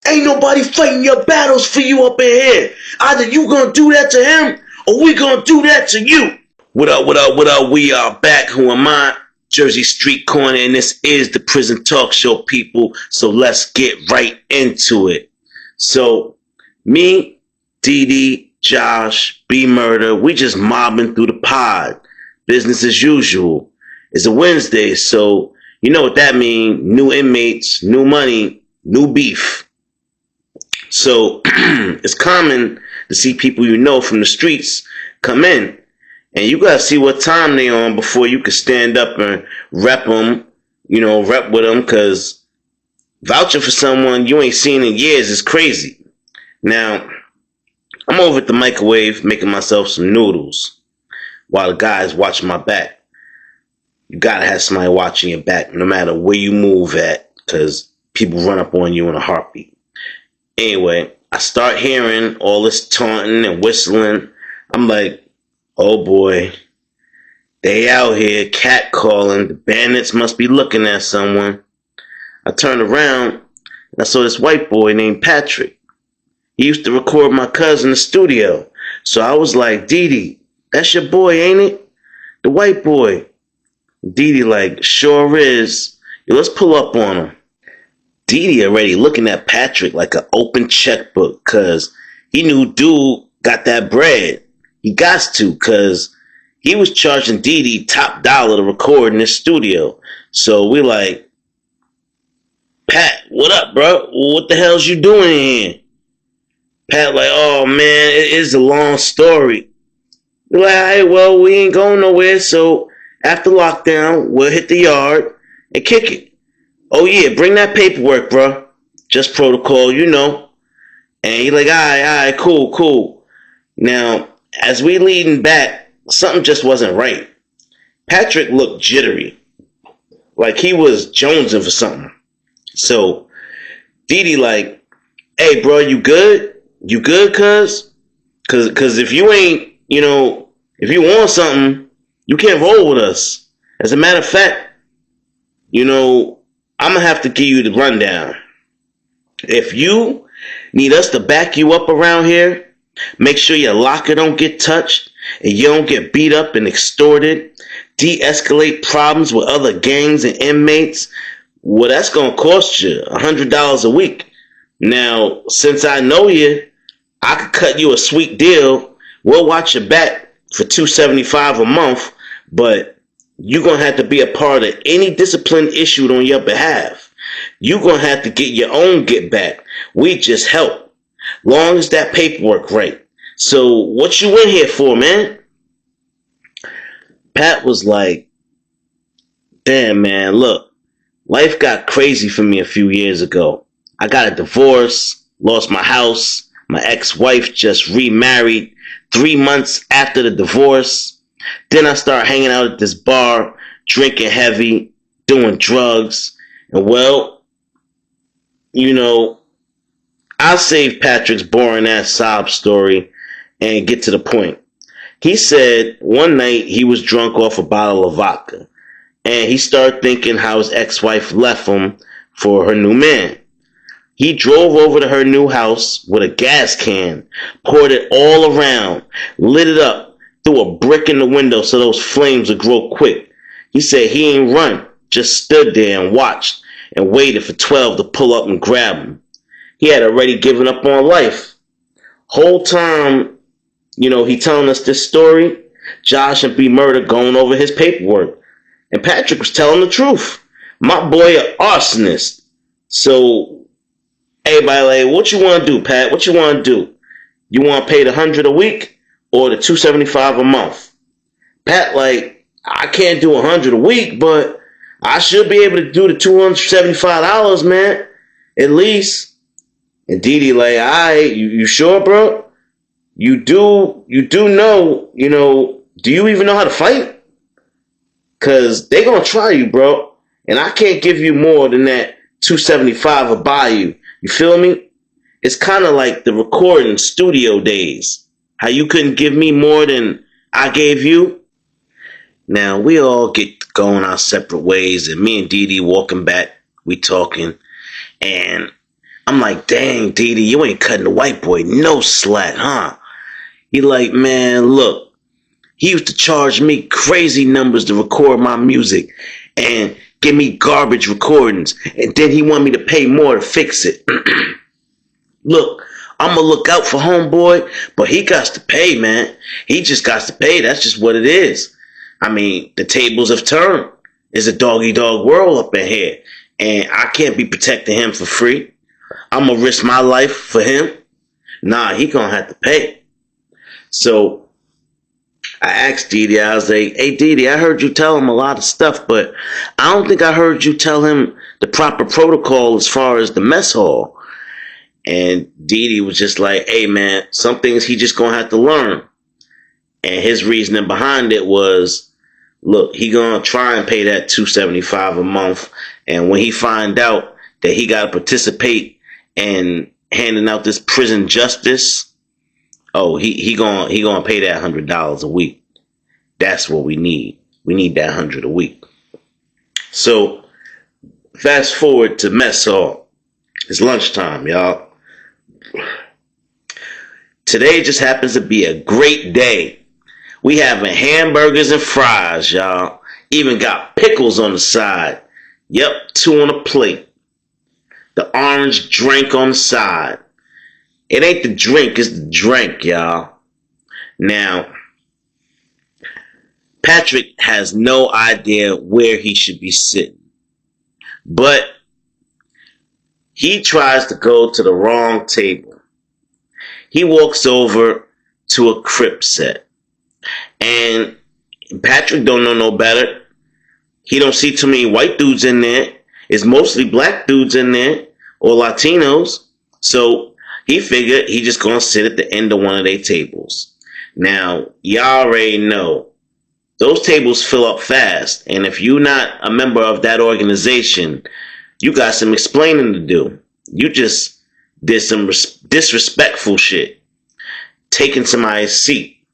Ain't nobody fighting your battles for you up in here. Either you gonna do that to him or we gonna do that to you. What up, what up, what up? We are back. Who am I? Jersey Street Corner, and this is the Prison Talk Show, people. So let's get right into it. So, me, Dee, Josh, B Murder, we just mobbing through the pod. Business as usual. It's a Wednesday, so you know what that means. New inmates, new money, new beef. So it's common to see people you know from the streets come in, and you gotta see what time they on before you can stand up and rep them, rep with them, because vouching for someone you ain't seen in years is crazy. Now, I'm over at the microwave making myself some noodles while the guy's watching my back. You gotta have somebody watching your back no matter where you move at, because people run up on you in a heartbeat. Anyway, I start hearing all this taunting and whistling. I'm like, oh boy, they out here catcalling. The bandits must be looking at someone. I turned around and I saw this white boy named Patrick. He used to record my cousin in the studio. So I was like, Dee, that's your boy, ain't it? The white boy. Dee like, sure is. Yo, let's pull up on him. Dee already looking at Patrick like an open checkbook, because he knew dude got that bread. He got to, because he was charging Dee top dollar to record in his studio. So we like, Pat, what up, bro? What the hell's you doing here? Pat like, oh man, it is a long story. We're like, all right, well, we ain't going nowhere, so after lockdown, we'll hit the yard and kick it. Oh yeah, bring that paperwork, bro. Just protocol, you know. And he like, all right, cool. Now, as we leading back, something just wasn't right. Patrick looked jittery, like he was jonesing for something. So Dee like, hey, bro, you good? You good, cuz? Cause if you ain't, if you want something, you can't roll with us. As a matter of fact, I'm going to have to give you the rundown. If you need us to back you up around here, make sure your locker don't get touched and you don't get beat up and extorted, de-escalate problems with other gangs and inmates, well, that's going to cost you $100 a week. Now, since I know you, I could cut you a sweet deal. We'll watch your back for $275 a month, but you're going to have to be a part of any discipline issued on your behalf. You're going to have to get your own get back. We just help. Long as that paperwork right. So what you in here for, man? Pat was like, damn, man, look, life got crazy for me a few years ago. I got a divorce, lost my house. My ex-wife just remarried 3 months after the divorce. Then I start hanging out at this bar, drinking heavy, doing drugs. And well, I'll save Patrick's boring ass sob story and get to the point. He said one night he was drunk off a bottle of vodka, and he started thinking how his ex-wife left him for her new man. He drove over to her new house with a gas can, poured it all around, lit it up, threw a brick in the window so those flames would grow quick. He said he ain't run, just stood there and watched and waited for 12 to pull up and grab him. He had already given up on life. Whole time, he telling us this story, Josh and B Murder going over his paperwork. And Patrick was telling the truth. My boy an arsonist. So, everybody like, what you want to do, Pat? What you want to do? You want to pay the $100 a week or the $275 a month? Pat like, I can't do $100 a week, but I should be able to do the $275, man, at least. And Dee like, all right, you sure, bro? You do know, do you even know how to fight? Because they going to try you, bro. And I can't give you more than that $275 will buy you. You feel me? It's kind of like the recording studio days. How you couldn't give me more than I gave you? Now, we all get going our separate ways, and me and Dee walking back, we talking, and I'm like, dang, Didi, you ain't cutting the white boy no slack, huh? He like, man, look, he used to charge me crazy numbers to record my music and give me garbage recordings. And then he want me to pay more to fix it. Look, I'm going to look out for homeboy, but he got to pay, man. He just got to pay. That's just what it is. I mean, the tables have turned. It's a dog-eat-dog world up in here. And I can't be protecting him for free. I'm going to risk my life for him. Nah, he going to have to pay. So I asked Didi, I was like, hey, Didi, I heard you tell him a lot of stuff, but I don't think I heard you tell him the proper protocol as far as the mess hall. And Didi was just like, hey, man, some things he just going to have to learn. And his reasoning behind it was, look, he going to try and pay that $275 a month. And when he find out that he got to participate in handing out this prison justice, oh, he gonna pay that $100 a week. That's what we need. We need that $100 a week. So fast forward to mess hall. It's lunchtime, y'all. Today just happens to be a great day. We having hamburgers and fries, y'all. Even got pickles on the side. Yep, 2 on a plate. The orange drink on the side. It ain't the drink, it's the drink, y'all. Now, Patrick has no idea where he should be sitting. But he tries to go to the wrong table. He walks over to a Crip set. And Patrick don't know no better. He don't see too many white dudes in there. It's mostly black dudes in there or Latinos. So he figured he just gonna sit at the end of one of their tables. Now, y'all already know those tables fill up fast. And if you're not a member of that organization, you got some explaining to do. You just did some disrespectful shit. Taking somebody's seat.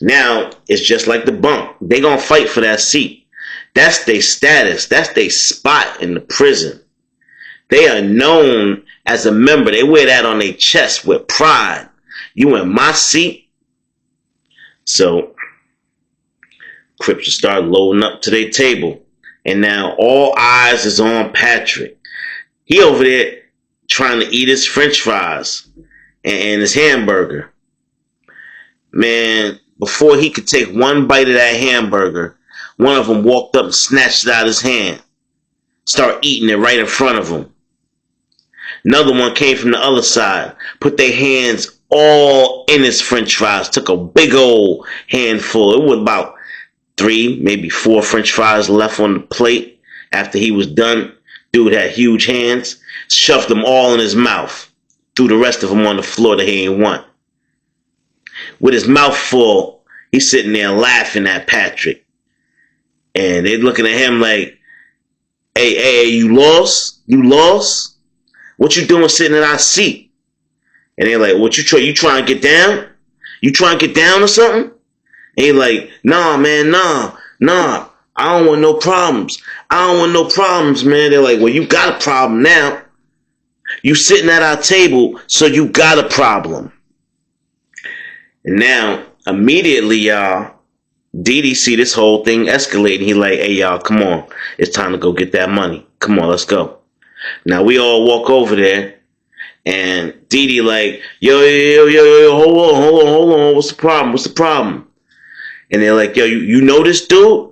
Now, it's just like the bunk. They gonna fight for that seat. That's their status. That's their spot in the prison. They are known as a member. They wear that on their chest with pride. You in my seat? So, Crips start loading up to their table. And now all eyes is on Patrick. He over there trying to eat his french fries and his hamburger. Man, before he could take one bite of that hamburger, one of them walked up and snatched it out of his hand. Started eating it right in front of him. Another one came from the other side, put their hands all in his french fries, took a big old handful. It was about 3, maybe 4 french fries left on the plate after he was done. Dude had huge hands, shoved them all in his mouth, threw the rest of them on the floor that he ain't want. With his mouth full, he's sitting there laughing at Patrick. And they looking at him like, hey, you lost? You lost? What you doing sitting in our seat? And they're like, what you trying to get down? You trying to get down or something? And he's like, nah, man, nah. I don't want no problems. I don't want no problems, man. They're like, well, you got a problem now. You sitting at our table, so you got a problem. And now, immediately, y'all, Didi see this whole thing escalating. He like, hey, y'all, come on. It's time to go get that money. Come on, let's go. Now, we all walk over there. And Didi like, yo, hold on. What's the problem? And they're like, yo, you know this dude?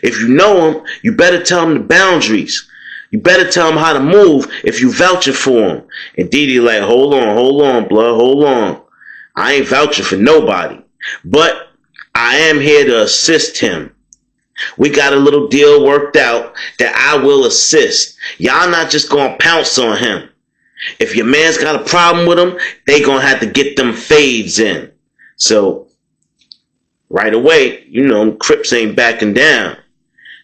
If you know him, you better tell him the boundaries. You better tell him how to move if you vouching for him. And Didi like, hold on, blood, hold on. I ain't vouching for nobody. But I am here to assist him. We got a little deal worked out that I will assist. Y'all not just gonna pounce on him. If your man's got a problem with him, they gonna have to get them fades in. So, right away, you know, Crips ain't backing down.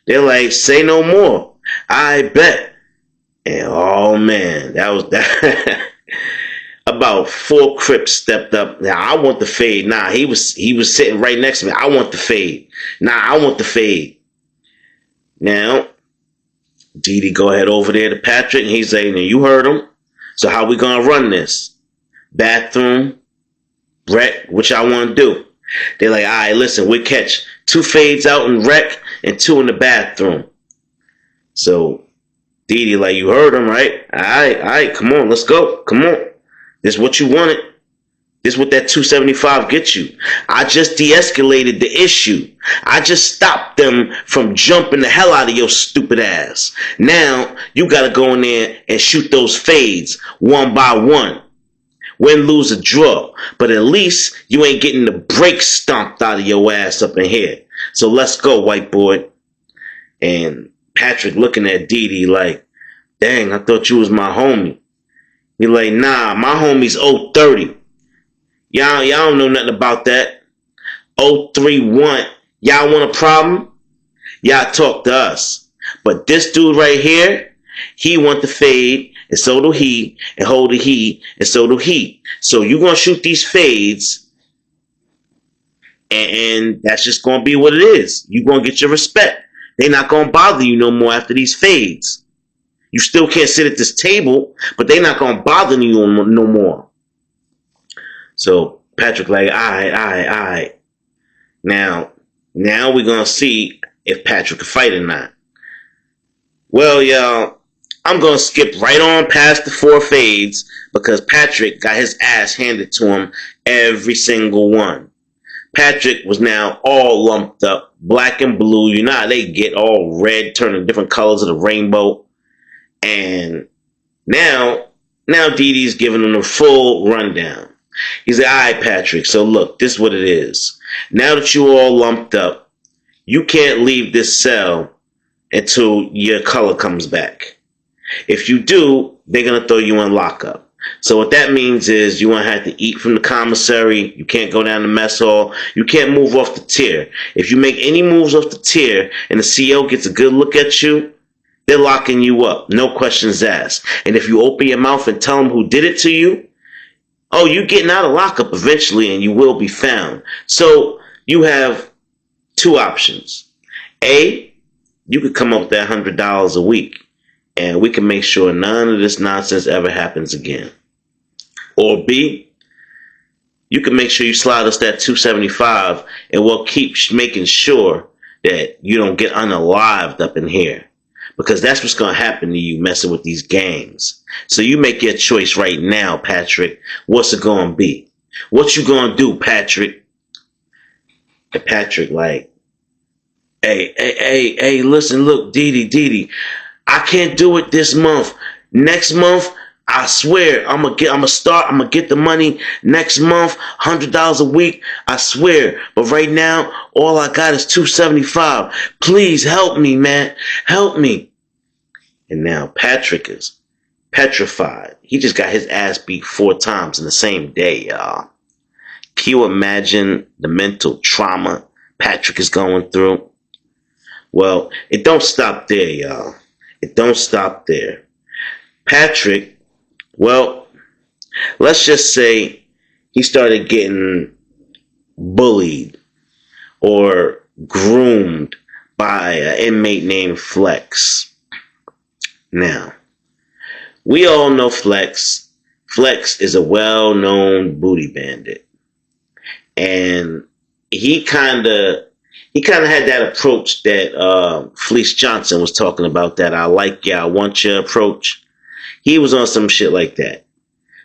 They're like, say no more. I bet. And oh man, that was that. About 4 Crips stepped up. Now I want the fade. Nah, he was sitting right next to me. I want the fade. Nah, I want the fade. Now, Didi go ahead over there to Patrick, and he's saying, now you heard him. So how we gonna run this? Bathroom, rec, what y'all wanna do? They're like, all right, listen, we'll catch 2 fades out in rec and 2 in the bathroom. So Didi, like, you heard him, right? All right, come on, let's go. Come on. This is what you wanted. This is what that 275 gets you. I just de-escalated the issue. I just stopped them from jumping the hell out of your stupid ass. Now, you got to go in there and shoot those fades one by one. Win, lose, or draw. But at least you ain't getting the brakes stomped out of your ass up in here. So let's go, white boy. And Patrick looking at Didi like, dang, I thought you was my homie. He like, nah, my homie's 030. Y'all don't know nothing about that. 031. Y'all want a problem? Y'all talk to us. But this dude right here, he want the fade, and so do he, and hold the he, and so do he. So you gonna shoot these fades, and that's just gonna be what it is. You gonna get your respect. They not gonna bother you no more after these fades. You still can't sit at this table, but they not gonna bother you no more. So Patrick like, all right. Now we're gonna see if Patrick can fight or not. Well, y'all, I'm gonna skip right on past the 4 fades because Patrick got his ass handed to him every single one. Patrick was now all lumped up, black and blue. You know how they get all red, turning different colors of the rainbow. And now Didi's giving him a full rundown. He's like, all right, Patrick, so look, this is what it is. Now that you all lumped up, you can't leave this cell until your color comes back. If you do, they're going to throw you in lockup. So what that means is you won't have to eat from the commissary. You can't go down the mess hall. You can't move off the tier. If you make any moves off the tier and the CO gets a good look at you, they're locking you up. No questions asked. And if you open your mouth and tell them who did it to you, oh, you're getting out of lockup eventually and you will be found. So you have 2 options. A, you could come up with that $100 a week and we can make sure none of this nonsense ever happens again. Or B, you can make sure you slide us that 275 and we'll keep making sure that you don't get unalived up in here. Because that's what's going to happen to you messing with these gangs. So you make your choice right now, Patrick. What's it going to be? What you going to do, Patrick? And Patrick like, hey, listen, look, Didi, I can't do it this month. Next month, I swear, I'm gonna get the money next month, $100 a week, I swear. But right now, all I got is $275. Please help me, man. Help me. And now Patrick is petrified. He just got his ass beat 4 times in the same day, y'all. Can you imagine the mental trauma Patrick is going through? Well, it don't stop there, y'all. It don't stop there. Patrick, well, let's just say he started getting bullied or groomed by an inmate named Flex. Now, we all know Flex. Flex is a well-known booty bandit. And he kind of had that approach that Fleece Johnson was talking about, that I like you, I want you approach. He was on some shit like that,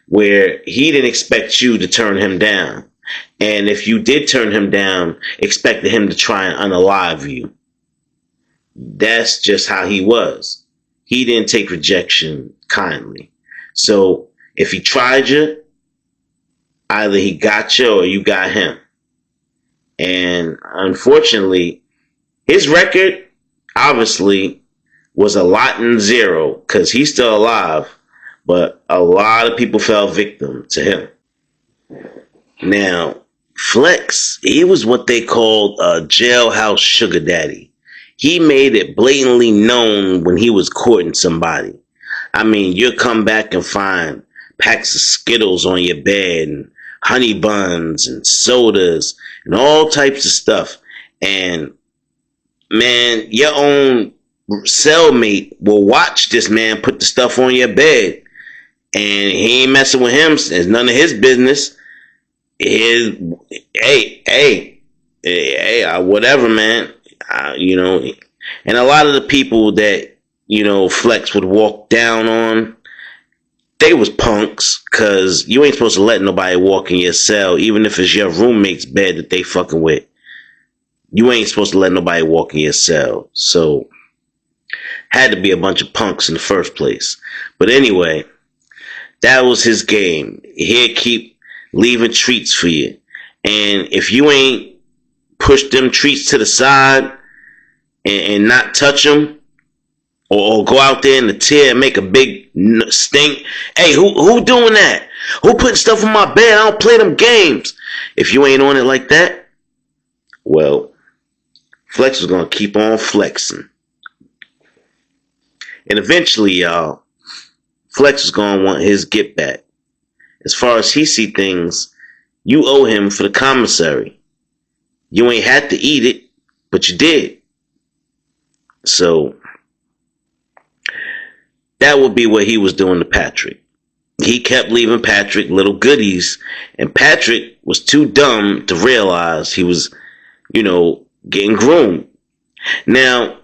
where he didn't expect you to turn him down. And if you did turn him down, expected him to try and unalive you. That's just how he was. He didn't take rejection kindly. So if he tried you, either he got you or you got him. And unfortunately, his record obviously was a lot in 0 because he's still alive, but a lot of people fell victim to him. Now, Flex, he was what they called a jailhouse sugar daddy. He made it blatantly known when he was courting somebody. I mean, you'll come back and find packs of Skittles on your bed and honey buns and sodas and all types of stuff. And man, your own cellmate will watch this man put the stuff on your bed And he ain't messing with him. It's none of his business. Hey, whatever, man. And a lot of the people that, Flex would walk down on, they was punks, because you ain't supposed to let nobody walk in your cell, even if it's your roommate's bed that they fucking with. You ain't supposed to let nobody walk in your cell. So, had to be a bunch of punks in the first place. But anyway, that was his game. He'd keep leaving treats for you. And if you ain't push them treats to the side and not touch them, or go out there in the tier and make a big stink. Hey, who doing that? Who putting stuff on my bed? I don't play them games. If you ain't on it like that, well, Flex was going to keep on flexing. And eventually, y'all, Flex was going to want his get back. As far as he see things, you owe him for the commissary. You ain't had to eat it, but you did. So, that would be what he was doing to Patrick. He kept leaving Patrick little goodies, and Patrick was too dumb to realize he was, getting groomed. Now,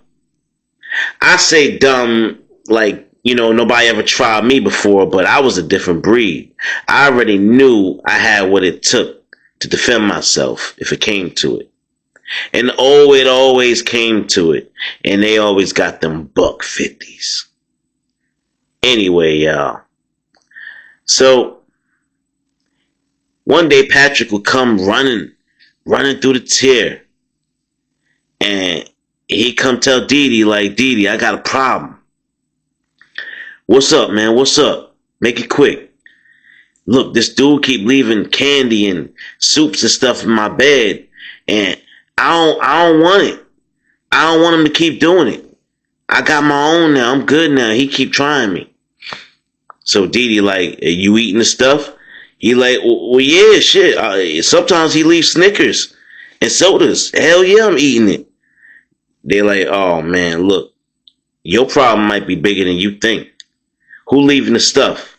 I say dumb like, nobody ever tried me before, but I was a different breed. I already knew I had what it took to defend myself if it came to it. And it always came to it, and they always got them $1.50s. Anyway, y'all. So, one day Patrick would come running through the tier. And he come tell Dee Dee, I got a problem. What's up, man? What's up? Make it quick. Look, this dude keep leaving candy and soups and stuff in my bed. And I don't want it. I don't want him to keep doing it. I got my own now. I'm good now. He keep trying me. So Dee Dee like, are you eating the stuff? He like, well, yeah, shit. Sometimes he leaves Snickers and sodas. Hell yeah, I'm eating it. They like, oh man, look, your problem might be bigger than you think. Who leaving the stuff?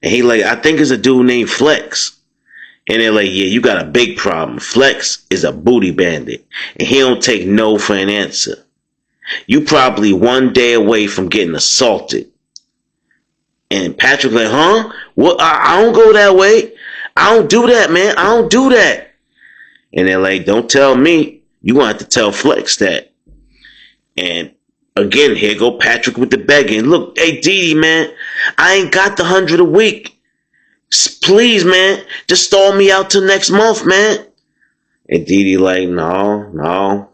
And he like, I think it's a dude named Flex. And they're like, yeah, you got a big problem. Flex is a booty bandit, and he don't take no for an answer. You probably one day away from getting assaulted. And Patrick like, huh? What? I don't go that way. I don't do that, man. I don't do that. And they're like, don't tell me. You gonna have to tell Flex that. And again, here go Patrick with the begging. Look, hey, Dee Dee, man, I ain't got the 100 a week. Please, man, just stall me out till next month, man. And Dee Dee like, no.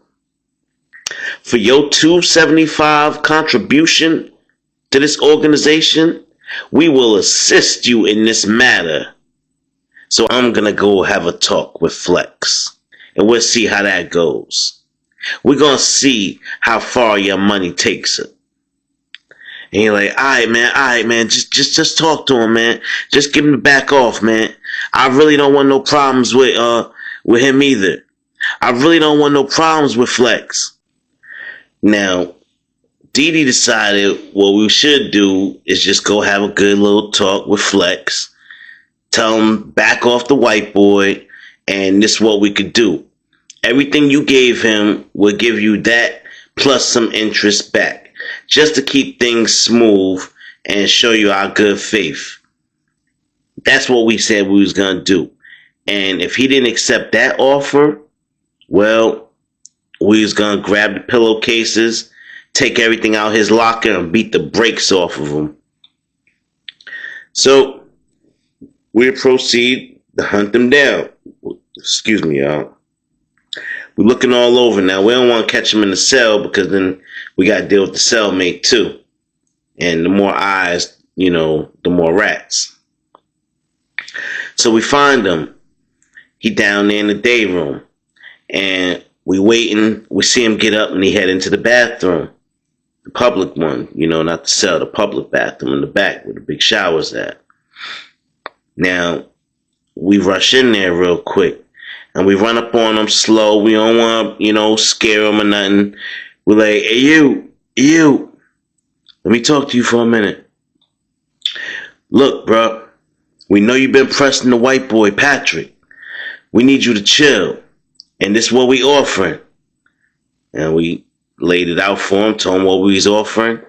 For your $275 contribution to this organization, we will assist you in this matter. So I'm going to go have a talk with Flex, and we'll see how that goes. We're going to see how far your money takes it. And you're like, all right, man, just talk to him, man. Just give him the back off, man. I really don't want no problems with him either. I really don't want no problems with Flex. Now, Dee Dee decided what we should do is just go have a good little talk with Flex. Tell him back off the white boy, and this is what we could do. Everything you gave him will give you that plus some interest back, just to keep things smooth and show you our good faith. That's what we said we was going to do. And if he didn't accept that offer, well, we was going to grab the pillowcases, take everything out his locker, and beat the brakes off of him. So, we'll proceed to hunt them down. Excuse me, y'all. We're looking all over now. We don't want to catch him in the cell, because then we got to deal with the cellmate too. And the more eyes, the more rats. So we find him. He down there in the day room. And we waiting. We see him get up and he head into the bathroom. The public one, not the cell, the public bathroom in the back where the big shower's at. Now, we rush in there real quick. And we run up on him slow. We don't want to, scare him or nothing. We're like, hey, you. Let me talk to you for a minute. Look, bro, we know you've been pressing the white boy, Patrick. We need you to chill. And this is what we offering. And we laid it out for him, told him what we was offering.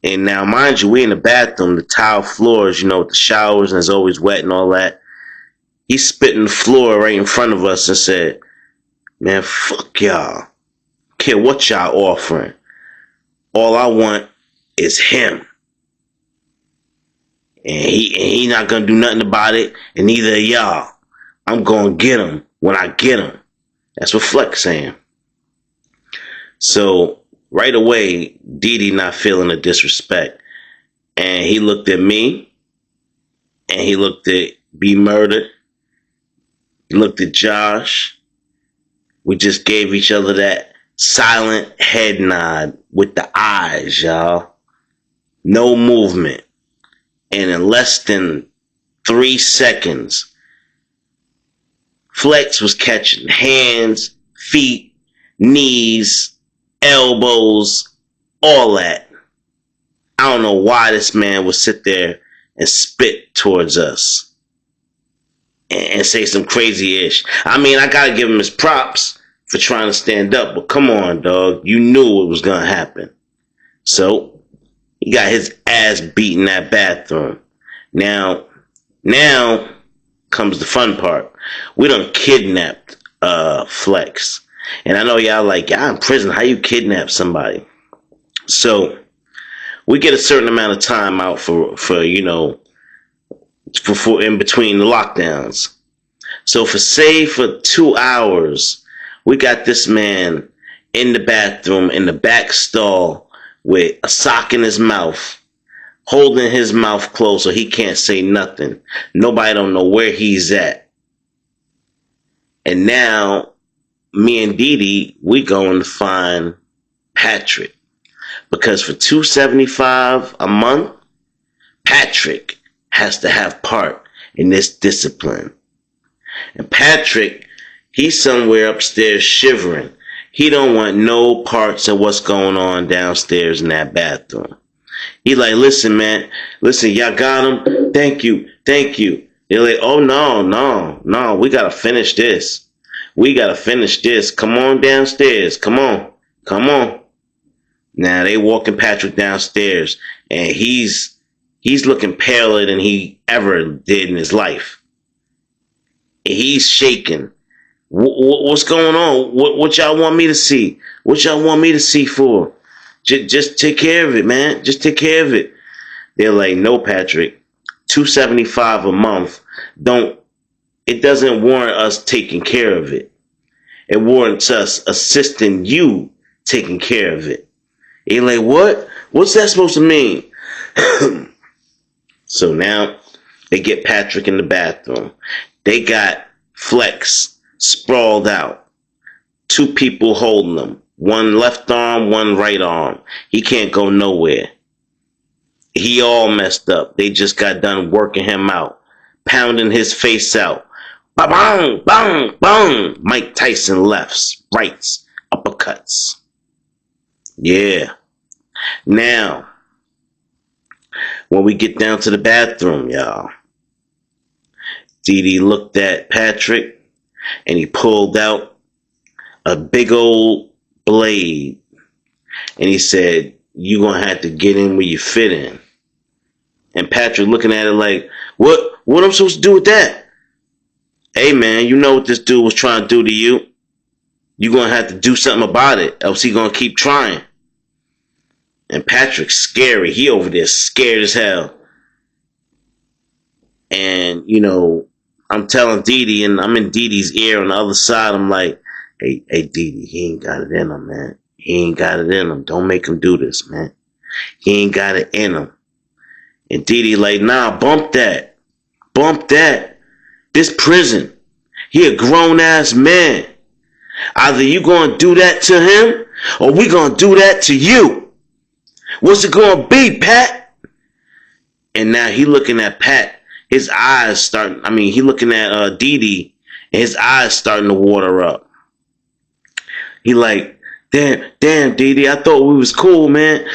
And now, mind you, we in the bathroom, the tile floors, with the showers, and it's always wet and all that. He spit in the floor right in front of us and said, man, fuck y'all. Care what y'all offering. All I want is him. And he not gonna do nothing about it, and neither of y'all. I'm gonna get him when I get him. That's what Flex saying. So right away, Didi not feeling the disrespect. And he looked at me, and he looked at B Murder. He looked at Josh. We just gave each other that silent head nod with the eyes, y'all. No movement. And in less than 3 seconds, Flex was catching hands, feet, knees, elbows, all that. I don't know why this man would sit there and spit towards us and say some crazy ish. I mean, I gotta give him his props for trying to stand up, but come on, dog. You knew it was gonna happen. So he got his ass beat in that bathroom. Now comes the fun part. We done kidnapped Flex. And I know y'all like, y'all in prison, how you kidnap somebody? So we get a certain amount of time out for in between the lockdowns. So for 2 hours, we got this man in the bathroom in the back stall with a sock in his mouth, holding his mouth closed so he can't say nothing. Nobody don't know where he's at. And now me and Didi, we going to find Patrick. Because for $275 a month, Patrick has to have part in this discipline. And Patrick, he's somewhere upstairs shivering. He don't want no parts of what's going on downstairs in that bathroom. He like, listen, man. Listen, y'all got him? Thank you. They're like, oh, no. We got to finish this. Come on downstairs. Come on. Now they walking Patrick downstairs, and he's looking paler than he ever did in his life. He's shaking. What's going on? What y'all want me to see? What y'all want me to see for? Just take care of it, man. Just take care of it. They're like, no, Patrick, $275 a month. It doesn't warrant us taking care of it. It warrants us assisting you taking care of it. You're like, what? What's that supposed to mean? So now they get Patrick in the bathroom. They got Flex sprawled out. 2 people holding him. One left arm, one right arm. He can't go nowhere. He all messed up. They just got done working him out, pounding his face out. Ba-bang, bang, bang. Mike Tyson lefts, rights, uppercuts. Yeah. Now, when we get down to the bathroom, y'all, Didi looked at Patrick and he pulled out a big old blade and he said, you gonna have to get in where you fit in. And Patrick looking at it like, what I'm supposed to do with that? Hey man, you know what this dude was trying to do to you. You gonna have to do something about it, else he gonna keep trying. And Patrick's scary. He over there scared as hell. And, I'm telling Didi, and I'm in Didi's ear on the other side. I'm like, hey, Didi, he ain't got it in him, man. He ain't got it in him. Don't make him do this, man. He ain't got it in him. And Didi like, nah, bump that. This prison. He a grown-ass man. Either you gonna do that to him, or we gonna do that to you. What's it gonna be, Pat? And now he looking at Pat. His eyes he looking at Didi, and his eyes starting to water up. He like, damn, Didi, I thought we was cool, man.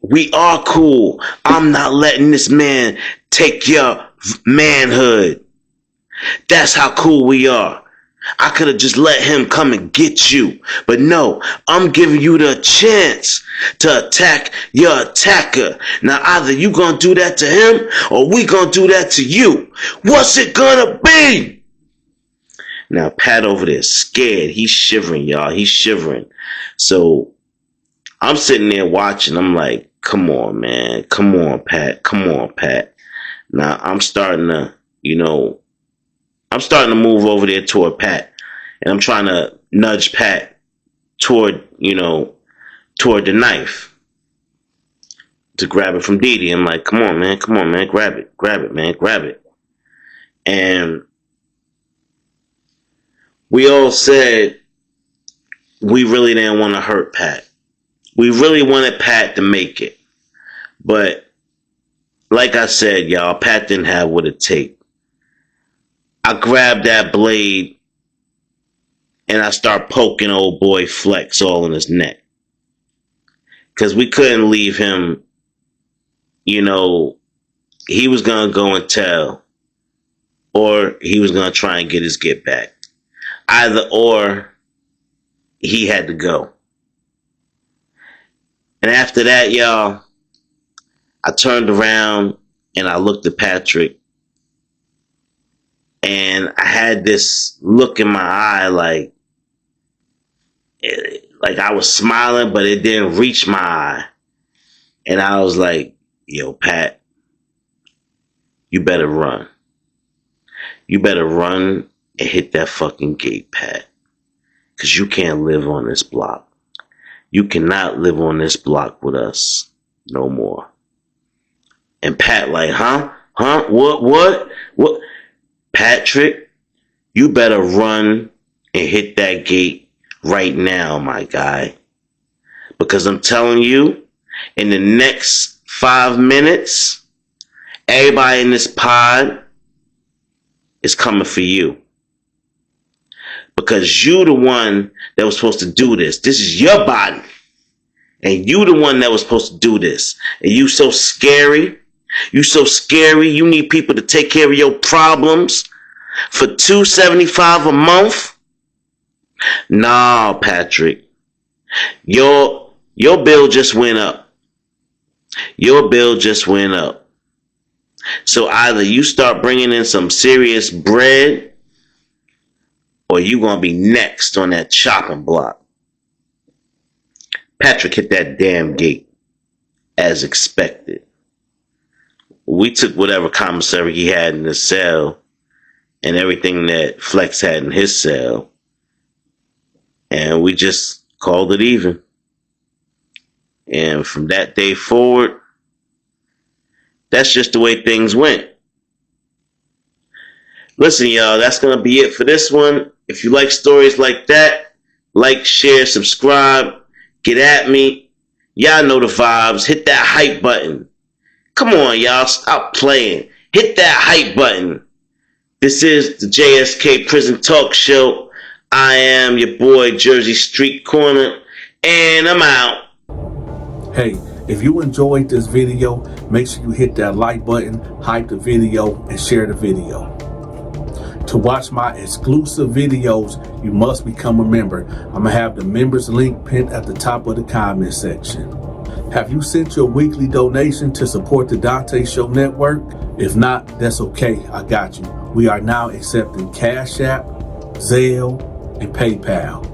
We are cool. I'm not letting this man take your manhood. That's how cool we are. I could have just let him come and get you. But no, I'm giving you the chance to attack your attacker. Now either you gonna do that to him or we gonna do that to you. What's it gonna be? Now Pat over there scared. He's shivering, y'all. He's shivering. So I'm sitting there watching. I'm like, come on, man. Come on, Pat. Come on, Pat. Now I'm starting to, move over there toward Pat. And I'm trying to nudge Pat toward the knife to grab it from Dee Dee. I'm like, come on, man. Grab it, man. Grab it. And we all said we really didn't want to hurt Pat. We really wanted Pat to make it. But like I said, y'all, Pat didn't have what it takes. I grabbed that blade and I start poking old boy Flex all in his neck. Because we couldn't leave him, he was going to go and tell. Or he was going to try and get his get back. Either or, he had to go. And after that, y'all, I turned around and I looked at Patrick. And I had this look in my eye like I was smiling, but it didn't reach my eye. And I was like, yo, Pat, you better run. You better run and hit that fucking gate, Pat. Because you can't live on this block. You cannot live on this block with us no more. And Pat like, huh? What? Patrick, you better run and hit that gate right now, my guy. Because I'm telling you, in the next 5 minutes, everybody in this pod is coming for you. Because you the one that was supposed to do this. This is your body. And you the one that was supposed to do this. And you so scary. You so scary. You need people to take care of your problems for $275 a month. Nah, Patrick. Your bill just went up. Your bill just went up. So either you start bringing in some serious bread, or you gonna be next on that chopping block. Patrick hit that damn gate as expected. We took whatever commissary he had in his cell and everything that Flex had in his cell, and we just called it even. And from that day forward, that's just the way things went. Listen, y'all, that's going to be it for this one. If you like stories like that, like, share, subscribe, get at me. Y'all know the vibes. Hit that hype button. Come on, y'all. Stop playing. Hit that hype button. This is the JSK Prison Talk Show. I am your boy, Jersey Street Corner, and I'm out. Hey, if you enjoyed this video, make sure you hit that like button, hype the video, and share the video. To watch my exclusive videos, you must become a member. I'm going to have the members link pinned at the top of the comment section. Have you sent your weekly donation to support the Donta Show Network? If not, that's okay. I got you. We are now accepting Cash App, Zelle, and PayPal.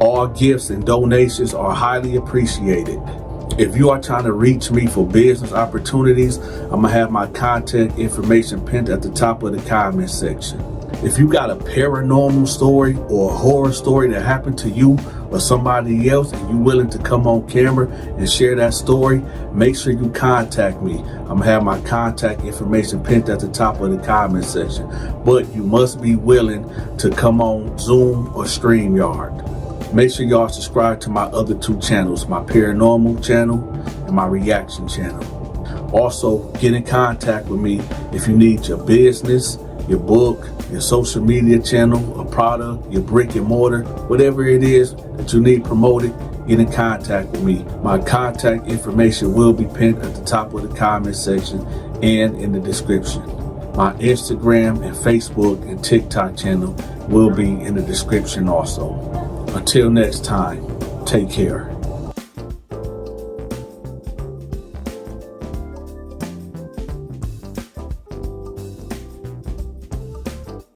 All gifts and donations are highly appreciated. If you are trying to reach me for business opportunities, I'm going to have my contact information pinned at the top of the comment section. If you got a paranormal story or a horror story that happened to you or somebody else and you're willing to come on camera and share that story, make sure you contact me. I'm going to have my contact information pinned at the top of the comment section. But you must be willing to come on Zoom or StreamYard. Make sure y'all subscribe to my other 2 channels, my paranormal channel and my reaction channel. Also, get in contact with me if you need your business, your book, your social media channel, a product, your brick and mortar, whatever it is that you need promoted, get in contact with me. My contact information will be pinned at the top of the comment section and in the description. My Instagram and Facebook and TikTok channel will be in the description also. Until next time, take care.